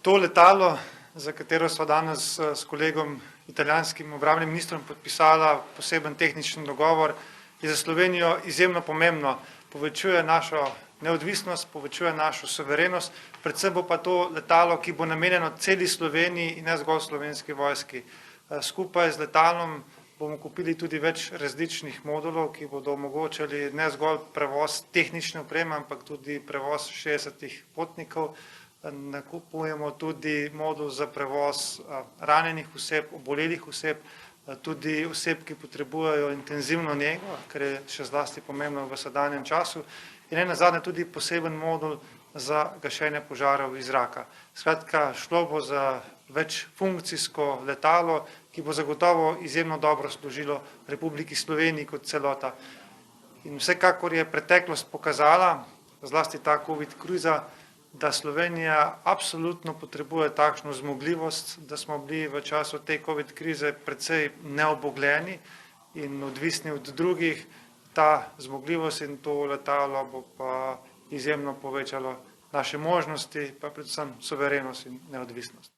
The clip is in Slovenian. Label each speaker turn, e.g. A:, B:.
A: To letalo, za katero sva danes s kolegom italijanskim obrambnim ministrom podpisala poseben tehnični dogovor, je za Slovenijo izjemno pomembno. Povečuje našo neodvisnost, povečuje našo suverenost, predvsem bo pa to letalo, ki bo namenjeno celi Sloveniji in ne zgolj Slovenski vojski. Skupaj z letalom bomo kupili tudi več različnih modulov, ki bodo omogočali ne zgolj prevoz tehnične opreme, ampak tudi prevoz 60 potnikov. Nakupujemo tudi modul za prevoz ranjenih oseb, obolelih oseb, tudi oseb, ki potrebujejo intenzivno nego, kar je še zlasti pomembno v sedanjem času, in nenazadnje tudi poseben modul za gašenje požarov iz zraka. Skratka, šlo bo za večfunkcijsko letalo, ki bo zagotovo izjemno dobro služilo Republiki Sloveniji kot celota. In vsekakor je preteklost pokazala, zlasti ta covid kriza, da Slovenija absolutno potrebuje takšno zmogljivost, da smo bili v času te covid krize precej neobogljeni in odvisni od drugih. Ta zmogljivost in to letalo bo pa izjemno povečalo naše možnosti, pa predvsem suverenost in neodvisnost.